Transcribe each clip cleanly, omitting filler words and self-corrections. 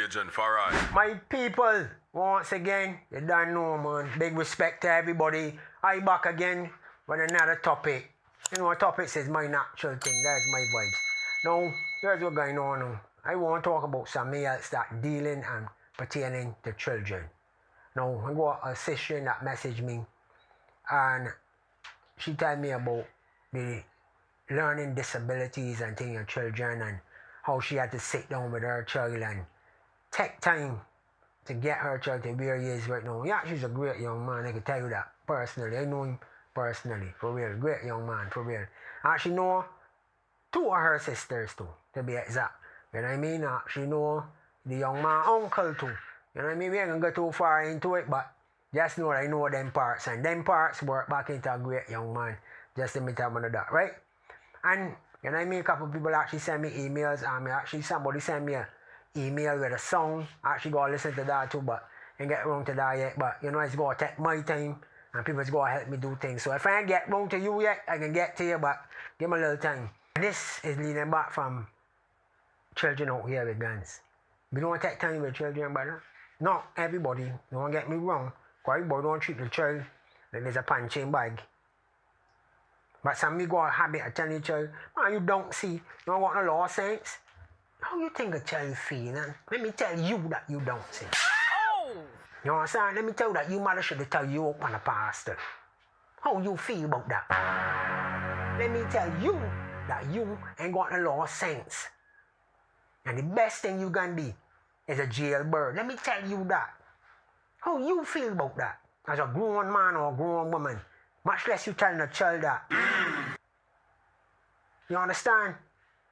Agent Farai. My people, once again, you don't know, man. Big respect to everybody. I back again with another topic. You know what topic is my natural thing. That's my vibes. Now, here's what's going on now. I want to talk about something else that dealing and pertaining to children. Now, I got a sister that messaged me and she told me about the learning disabilities and things of children and how she had to sit down with her child and take time to get her child to where he is right now. Yeah, she's a great young man, I can tell you that personally. I know him personally, for real. Great young man, for real. And she know two of her sisters too, to be exact. You know what I mean? She know the young man uncle too. You know what I mean? We ain't gonna go too far into it, but just know that I know them parts. And them parts work back into a great young man. Just let me tell you that, right? And you know what I mean? A couple of people actually send me emails. Somebody sent me an email with a song. I actually go listen to that too, but I ain't get around to that yet. But you know, it's gonna take my time and people's gonna help me do things. So if I ain't get around to you yet, I can get to you, but give me a little time. This is leading back from children out here with guns. We don't take time with children, brother. Not everybody, don't get me wrong. Everybody don't treat the child like there's a punching bag. But some people got a habit of telling the child, man, you don't see, you don't want no law sense. How you think a child feel, man? Let me tell you that you don't see. Oh! You understand? Let me tell you that your mother should have told you up on the pastor. How you feel about that? Let me tell you that you ain't got no law sense. And the best thing you can be is a jailbird. Let me tell you that. How you feel about that? As a grown man or a grown woman. Much less you telling a child that. You understand?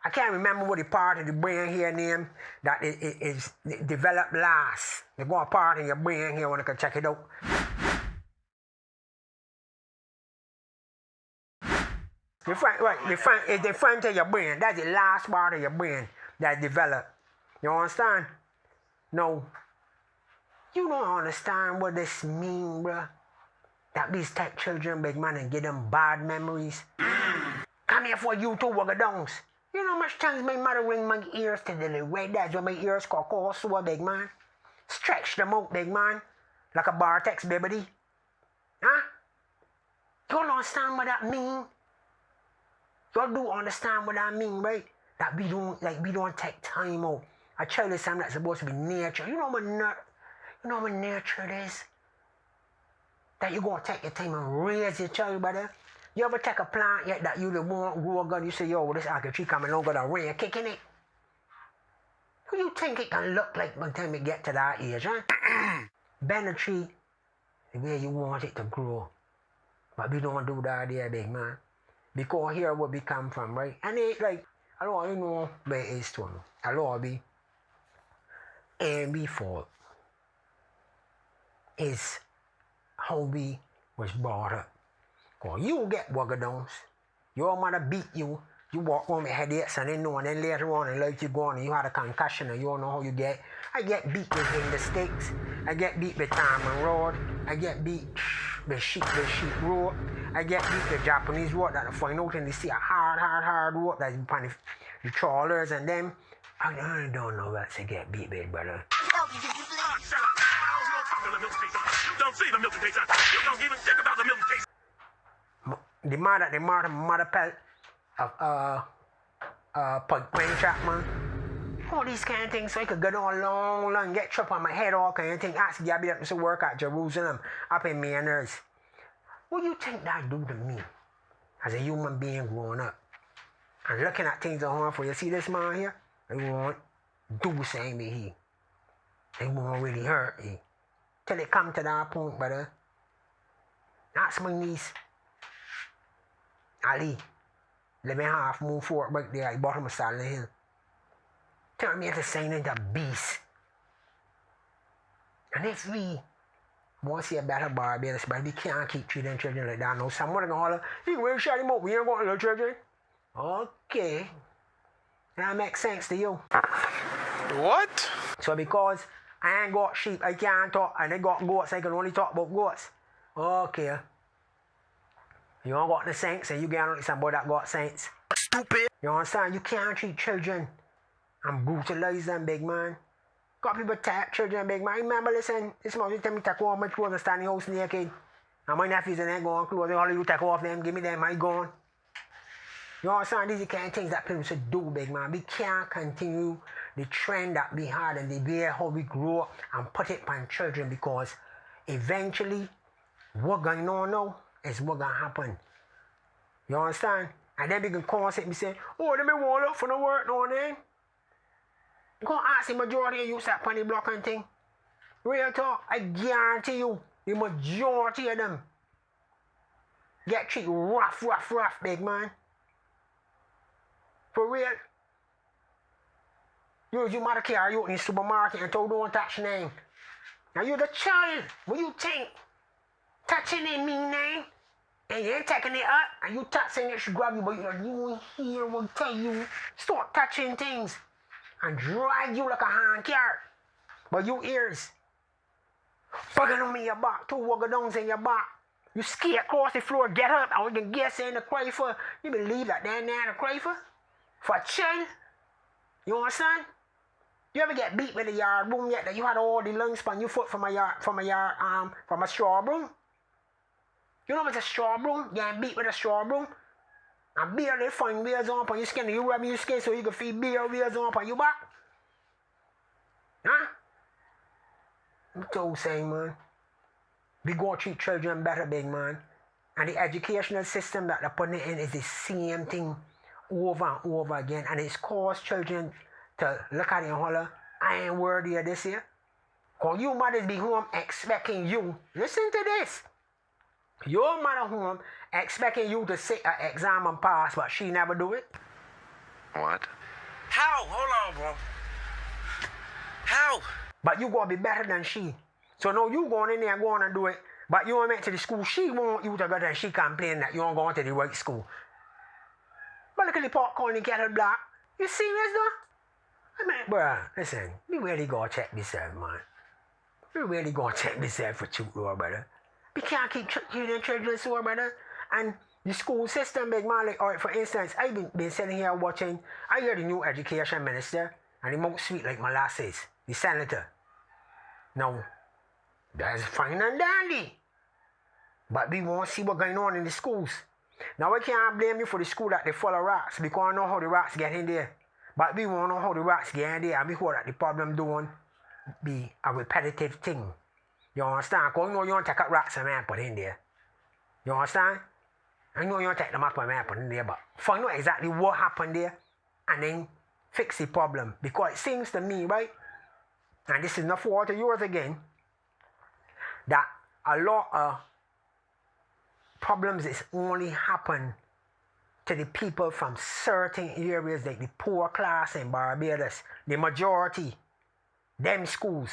I can't remember what the part of the brain here name that is developed last. They got a part in your brain here when I can check it out. The front of your brain. That's the last part of your brain that developed. You understand? No. You don't understand what this mean, bruh. That these take children, big man, and give them bad memories. Come here for you two wagadongs. You know how much times my mother ring my ears to the red that's when my ears got sore, big man. Stretch them out, big man. Like a Bartex baby. Huh? You don't understand what that mean? You do understand what that mean, right? That we don't take time out. A child is something that's supposed to be nature. You know what nature is? That you're going to take your time and raise your child, brother. You ever take a plant yet that you won't grow a gun, you say, yo, this apple tree coming along, got a rain kicking it? Who do you think it can look like by the time it get to that age, huh? Bend a tree the way you want it to grow. But we don't do that there, big man. Because here where we come from, right? And it like, I don't know where it is to them. A lot of it ain't we fault. Is how we was brought up. Cause you get wagadons. Your mother beat you. You walk home with headaches and then and then later on in life you go on and you had a concussion and you don't know how you get. I get beat with in the sticks. I get beat with time and rod. I get beat with sheep rope. I get beat with Japanese rope that I find out and they see a hard rope that's upon the trawlers and them. I don't know what to get beat with, brother. You don't see the milk taste. You don't even think about the milk taste. The mother pelt of pine trap, man. All these kind of things so I could go down long, get trip on my head, all kind of things. Ask Gabby that to work at Jerusalem, up in Manners. What do you think that do to me as a human being growing up? And looking at things at home for you see this man here? I won't do same with he. It won't really hurt he. Till it come to that point, brother. That's my niece. Ali. 11.5 move forward back there at the bottom of Silent Hill. Turn me into sign into a beast. And if we want to see a better Barbados, but we can't keep treating children like that. No, someone gonna holler, you will shut him up, we ain't going to children. Okay. That makes sense to you. What? So because I ain't got sheep, I can't talk, and they got goats, I can only talk about goats. Okay. You don't got the sense, and you get on somebody that got sense. Stupid. You understand? You can't treat children and brutalize them, big man. Got people tap children big man. Remember, listen, this morning you tell me to take off my clothes and stand in the house naked. And my nephews and them go on clothes, all you take off them, give me them, I gone. You understand? These are the kind of things that people should do, big man. We can't continue the trend that we had and the way how we grow up and put it on children, because eventually what going on now is what gonna happen. You understand? And then we can call it and say, oh, let me wall up for no work now and then. You can't ask the majority of you that on the block and thing. Real talk, I guarantee you, the majority of them get treated rough, big man. For real. You mother carry you in the supermarket and told don't touch name. Now you're the child. What you think? Touching it mean name? And you ain't taking it up and you touching it, she grab you, but you here will tell you start touching things and drag you like a hand cart. But you ears bugging on me your back, two wuggadons in your back. You ski across the floor, get up, and we can guess in the cry for. You believe that they're there to cry for? For a child? You understand? You ever get beat with a yard broom yet that you had all the lungs on your foot from a straw broom? You know what's a straw broom? You get beat with a straw broom? And beer, they find wheels on your skin. You rub your skin so you can feel beer wheels on your back. Huh? I'm so saying, man. We go treat children better, big man. And the educational system that they're putting in is the same thing over and over again. And it's caused children to look at it and holler, I ain't worthy of this here. Because you mothers be home expecting you. Listen to this. Your mother home expecting you to sit an exam and pass, but she never do it. What? How? Hold on, bro. How? But you gotta be better than she. So now you going in there and going and do it, but you went to the school she want you to go there and she complain that you don't go to the right school. But look at the popcorn and kettle black. You serious though? I mean, bruh, listen, we really gotta check myself, man. We really gotta check myself for truth, Lord, brother. We can't keep treating children so, brother. And the school system, big man, like, alright, for instance, I've been sitting here watching, I hear the new education minister, and he most sweet like molasses, the senator. Now, that's fine and dandy. But we want to see what's going on in the schools. Now, I can't blame you for the school that they full of rats, because I know how the rats get in there. But we want to know how the rats get in there, and we hope that the problem don't be a repetitive thing. You understand? Because you know you don't take up rats and man put in there. You understand? I know you don't take them up and man put in there, but find out exactly what happened there and then fix the problem. Because it seems to me, right, and this is not fault of yours again, that a lot of problems is only happen to the people from certain areas like the poor class in Barbados, the majority, them schools.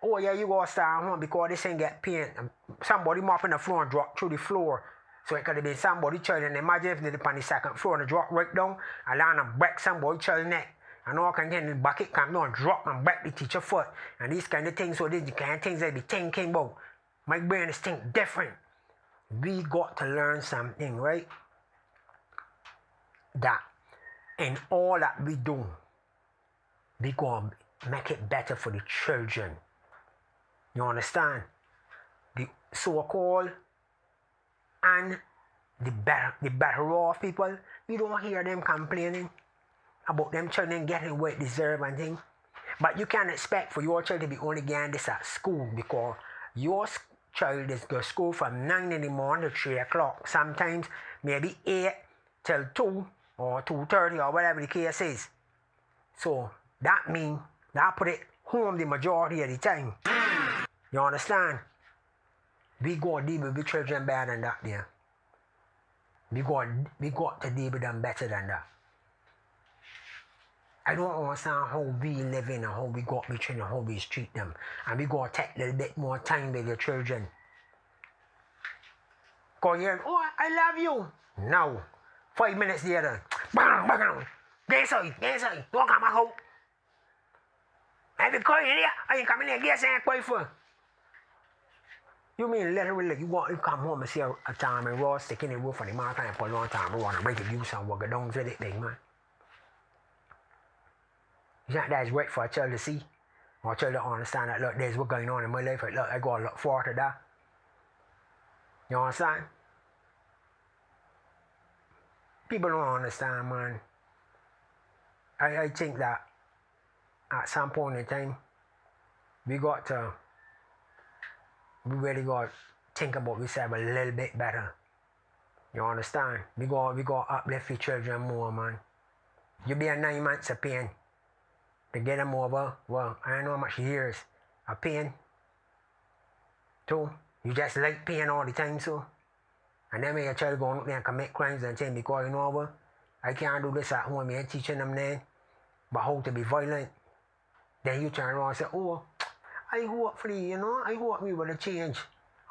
Oh yeah, you gotta start home because this ain't get paint. And somebody mopping the floor and drop through the floor. So it could have been somebody child, and imagine if they're on the second floor and drop right down and land and break somebody child neck. And all kind of things, the bucket come down and drop and break the teacher foot. And these kind of things, so these kind of things I be thinking about. My brain is thinking different. We got to learn something, right? That in all that we do, we gonna make it better for the children. You understand? The so-called and the better off people, you don't hear them complaining about them children getting what they deserve and things. But you can't expect for your child to be only getting this at school, because your child is go to school from 9 in the morning to 3 o'clock. Sometimes maybe 8 till 2 or 2:30 or whatever the case is. So that means that put it home the majority of the time. You understand? We got to deal with the children better than that there. We got to deal with them better than that. I don't understand how we live in and how we got the children, how we treat them. And we got to take a little bit more time with your children. Go here, oh, I love you. No. 5 minutes later, bang, bang, get inside, don't come out. I be crying here, I ain't coming here, get inside, cry for. You mean literally you want to come home and see a time and raw stick in the roof on the mountain and for a long time and want to break the use and work down with it, big man. You think that is right for a child to see? I want children to understand that, look, there's what's going on in my life. Look, I got to look forward to that. You understand? People don't understand, man. I think that at some point in time, we really got to think about ourselves a little bit better. You understand? We got to uplift your children more, man. You be a 9 months of pain to get them over, well, I don't know how much years of pain. So, you just like pain all the time, so. And then when your child go out there and commit crimes and things because, you know what, I can't do this at home, you ain't teaching them then, but how to be violent. Then you turn around and say, oh, I hopefully, you know, I hope we will change.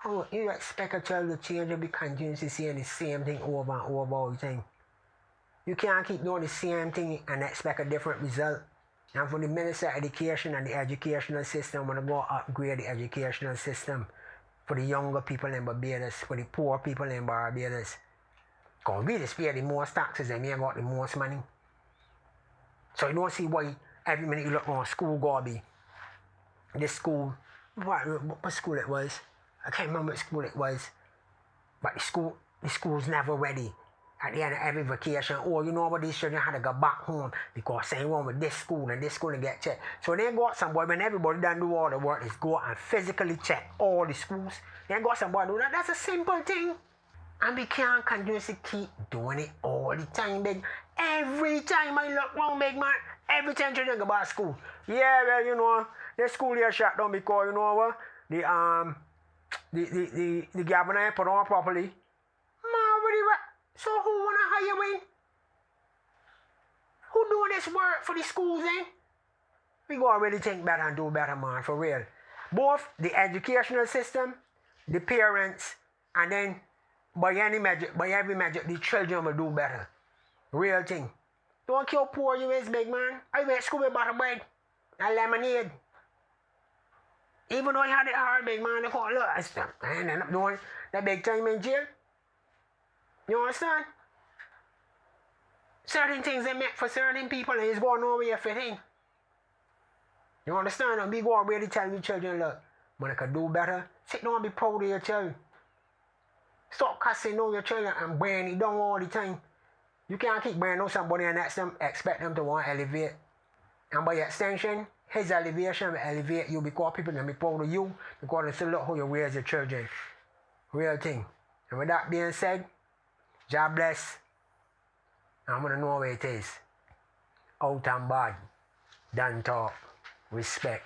Oh, you expect a child to change and be continuously saying the same thing over and over all the time. You can't keep doing the same thing and expect a different result. And for the Minister of Education and the educational system, we're going to go upgrade the educational system for the younger people in Barbados, for the poor people in Barbados. Because we just pay the most taxes and we ain't got the most money. So you don't see why every minute you look on school gotta be. This school, what school it was? I can't remember what school it was. But the school's never ready. At the end of every vacation, oh, you know what, these children had to go back home because something wrong with this school and this school and get checked. So they got somebody, when everybody done do all the work, is go and physically check all the schools. They got somebody do that. That's a simple thing. And we can't continuously keep doing it all the time, big. Every time I look wrong, big man, every time children go back to school. Yeah, well, you know, the school here shut down because, you know what, the governor ain't put on properly. So who wanna hire in? Who doing this work for the schools then? We gotta really think better and do better, man, for real. Both the educational system, the parents, and then by every measure, the children will do better. Real thing. Don't care how poor you is, big man. I went to school with butter bread and lemonade. Even though I had it hard, big man, look, I ended up doing that big time in jail. You understand? Certain things are meant for certain people and it's going nowhere for him. You understand? And we go and really tell your children, look, when I can do better, sit down and be proud of your child. Stop cussing on your children and bringing it down all the time. You can't keep bringing on somebody and expect them to want to elevate. And by extension, his elevation will elevate you because people can be proud of you because they say, look how you raise your children. Real thing. And with that being said, God bless. I'm gonna know where it is. Out and bad. Don't talk. Respect.